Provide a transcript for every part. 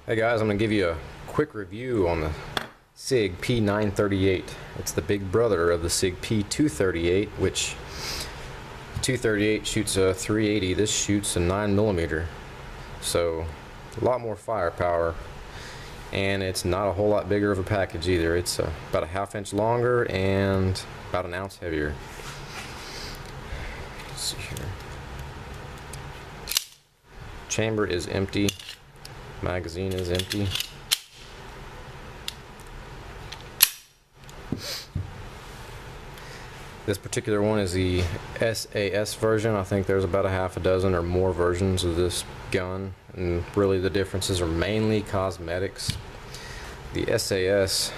Hey guys, I'm going to give you a quick review on the Sig P938. It's the big brother of the Sig P238, which 238 shoots a 380. This shoots a 9mm. So a lot more firepower, and it's not a whole lot bigger of a package either. It's about a ½ inch longer and about an ounce heavier. Let's see here. Chamber is empty. Magazine is empty. This particular one is the SAS version. I think there's about a half a dozen or more versions of this gun, and really the differences are mainly cosmetics. The SAS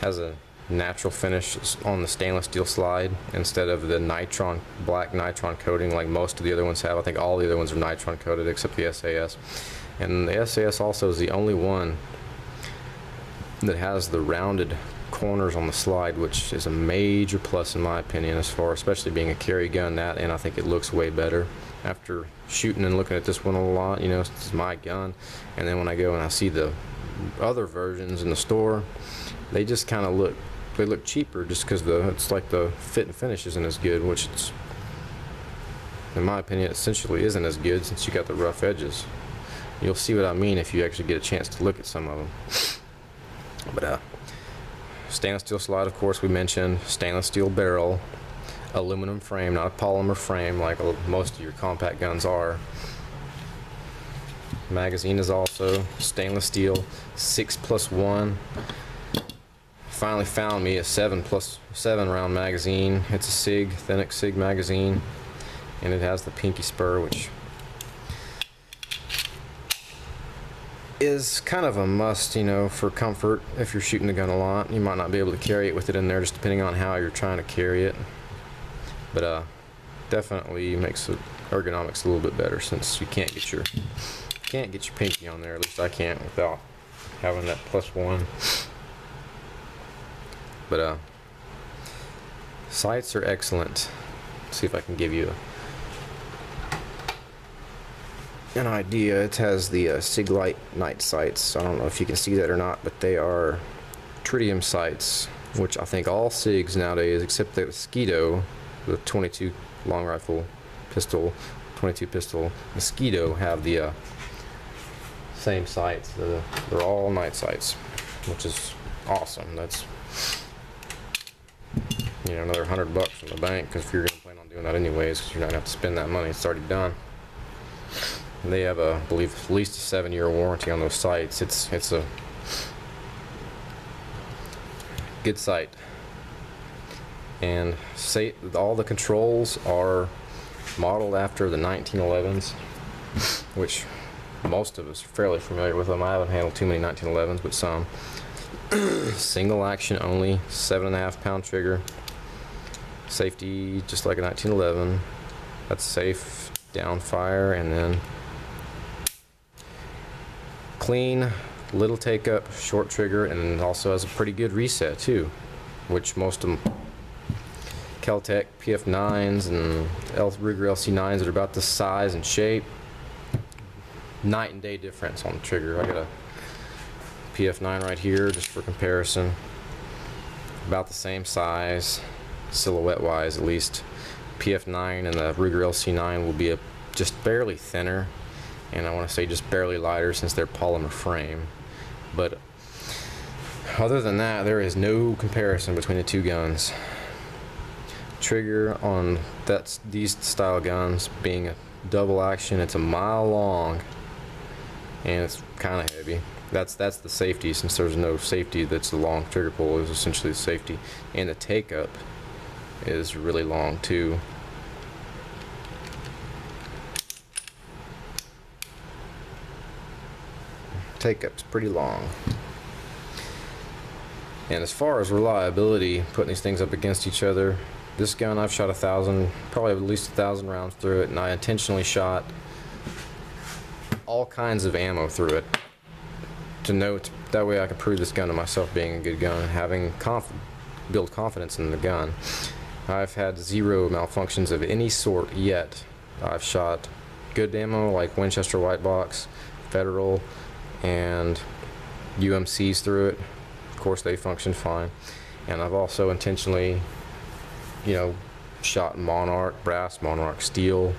has a natural finish on the stainless steel slide instead of the black nitron coating like most of the other ones have. I think all the other ones are nitron coated except the SAS. And the SAS also is the only one that has the rounded corners on the slide, which is a major plus in my opinion, as far especially being a carry gun. And I think it looks way better after shooting and looking at this one a lot. You know, it's my gun, and then when I go and I see the other versions in the store, they just kind of look cheaper just because it's like the fit and finish isn't as good, which it's, in my opinion, essentially isn't as good since you got the rough edges. You'll see what I mean if you actually get a chance to look at some of them. But stainless steel slide, of course, we mentioned. Stainless steel barrel, aluminum frame, not a polymer frame like most of your compact guns are. Magazine is also stainless steel, 6+1. Finally found me a 7+7 round magazine. It's a Sig, Thinnick Sig magazine, and it has the pinky spur, which is kind of a must, you know, for comfort. If you're shooting the gun a lot, you might not be able to carry it with it in there, just depending on how you're trying to carry it. But definitely makes the ergonomics a little bit better, since you can't get your pinky on there. At least I can't without having that +1. But sights are excellent. Let's see if I can give you an idea. It has the Sig Light night sights. I don't know if you can see that or not, but they are tritium sights, which I think all Sigs nowadays, except the Mosquito, the 22 long rifle pistol, 22 pistol Mosquito, have the same sights. They're all night sights, which is awesome. That's, you know, another $100 from the bank, because if you're going to plan on doing that anyways, because you're not going to have to spend that money, it's already done. And they have I believe, at least a 7-year warranty on those sights. It's a good sight. And all the controls are modeled after the 1911s, which most of us are fairly familiar with them. I haven't handled too many 1911s, but some. Single action only, 7.5 pound trigger. Safety just like a 1911. That's safe down fire, and then clean, little take up, short trigger, and also has a pretty good reset too, which most of them, Kel-Tec PF9s and Ruger LC9s, that are about this size and shape, night and day difference on the trigger. I got a PF9 right here just for comparison, about the same size, silhouette wise at least. PF9 and the Ruger LC9 will be just barely thinner, and I want to say just barely lighter since they're polymer frame. But other than that, there is no comparison between the two guns. Trigger on these style guns being a double action, it's a mile long, and it's kind of heavy. That's the safety, since there's no safety. That's the long trigger pull is essentially the safety, and the take up is really long too. Take up's pretty long. And as far as reliability, putting these things up against each other, this gun I've shot 1,000, probably at least 1,000 rounds through it, and I intentionally shot all kinds of ammo through it to know that way I can prove this gun to myself being a good gun, having build confidence in the gun. I've had 0 malfunctions of any sort yet. I've shot good ammo like Winchester White Box, Federal, and UMCs through it. Of course, they function fine. And I've also intentionally, you know, shot Monarch brass, Monarch steel,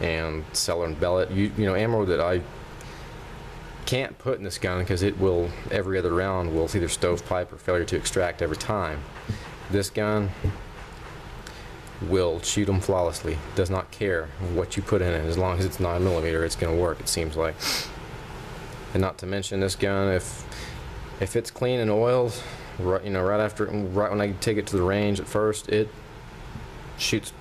and Cellar and Bellet. You know, ammo that I can't put in this gun because it will, every other round will either stovepipe or failure to extract every time. This gun will shoot them flawlessly. Does not care what you put in it. As long as it's 9mm, it's going to work, it seems like. And not to mention, this gun, if it's clean and oiled, right, you know, right when I take it to the range at first, it shoots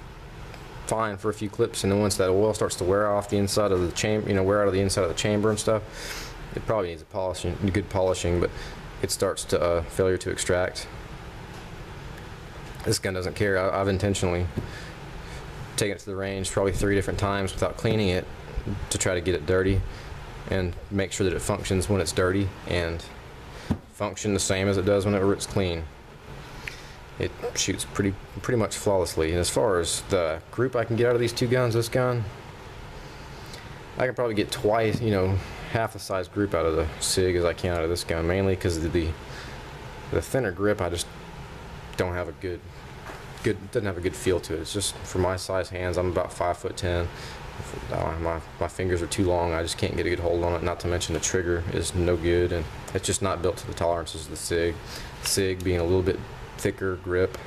fine for a few clips, and then once that oil starts to wear off the inside of the chamber, you know, wear out of the inside of the chamber and stuff, it probably needs a good polishing, but it starts to failure to extract. This gun doesn't care. I've intentionally taken it to the range probably 3 different times without cleaning it to try to get it dirty and make sure that it functions when it's dirty and function the same as it does whenever it's clean. It shoots pretty much flawlessly. And as far as the group I can get out of these two guns, this gun, I can probably get twice, you know, half the size group out of the Sig as I can out of this gun, mainly because of the thinner grip. I just don't have a good doesn't have a good feel to it. It's just, for my size hands, I'm about 5'10". My fingers are too long. I just can't get a good hold on it. Not to mention the trigger is no good, and it's just not built to the tolerances of the Sig. Sig being a little bit thicker grip,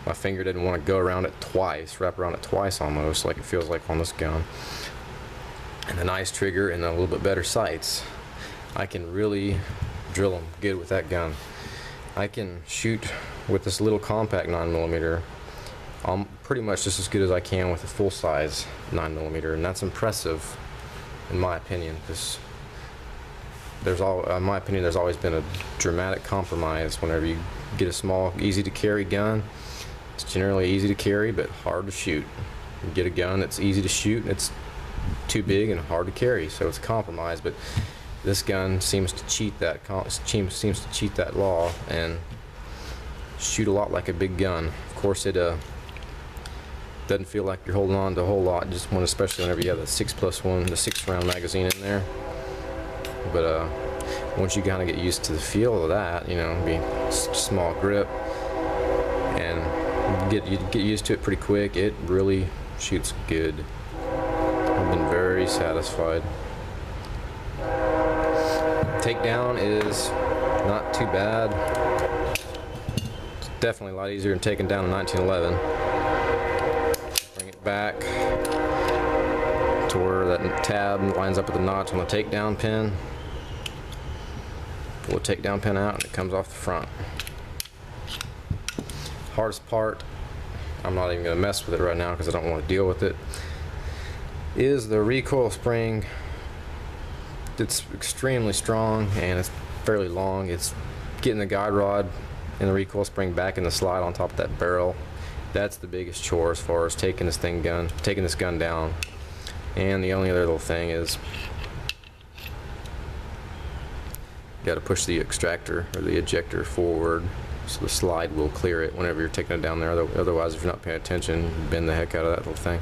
my finger didn't want to go around it twice, wrap around it twice almost, like it feels like on this gun. And a nice trigger and a little bit better sights, I can really drill them good with that gun. I can shoot with this little compact 9mm pretty much just as good as I can with a full-size 9mm, and that's impressive in my opinion, because in my opinion, there's always been a dramatic compromise whenever you get a small, easy to carry gun. It's generally easy to carry but hard to shoot. You get a gun that's easy to shoot and it's too big and hard to carry, so it's a compromise. But this gun seems to cheat that law and shoot a lot like a big gun. Of course, it doesn't feel like you're holding on to a whole lot, just one, especially whenever you have the 6+1, the 6-round magazine in there. But once you kind of get used to the feel of that, you know, be small grip, and you get used to it pretty quick, it really shoots good. I've been very satisfied. Takedown is not too bad. It's definitely a lot easier than taking down a 1911. Bring it back to where that tab lines up with the notch on the takedown pin. Pull the takedown pin out and it comes off the front. Hardest part, I'm not even going to mess with it right now because I don't want to deal with it, is the recoil spring. It's extremely strong and it's fairly long. It's getting the guide rod and the recoil spring back in the slide on top of that barrel. That's the biggest chore as far as taking this gun down. And the only other little thing is you got to push the extractor or the ejector forward so the slide will clear it whenever you're taking it down there. Otherwise, if you're not paying attention, you bend the heck out of that little thing.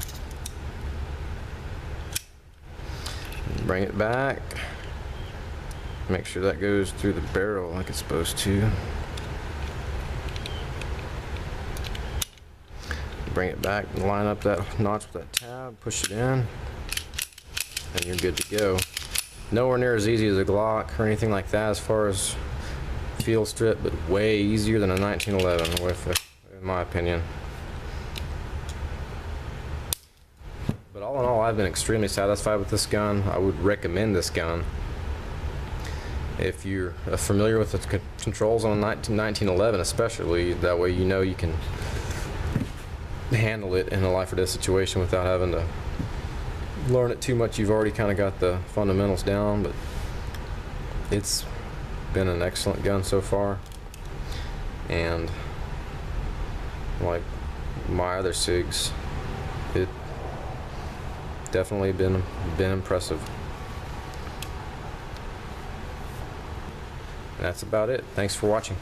Bring it back. Make sure that goes through the barrel like it's supposed to. Bring it back and line up that notch with that tab, push it in, and you're good to go. Nowhere near as easy as a Glock or anything like that as far as field strip, but way easier than a 1911 with it, in my opinion. But all in all, I've been extremely satisfied with this gun. I would recommend this gun if you're familiar with the controls on a 1911 especially. That way you know you can handle it in a life or death situation without having to learn it too much. You've already kind of got the fundamentals down, but it's been an excellent gun so far, and like my other SIGs, it definitely been impressive. And that's about it. Thanks for watching.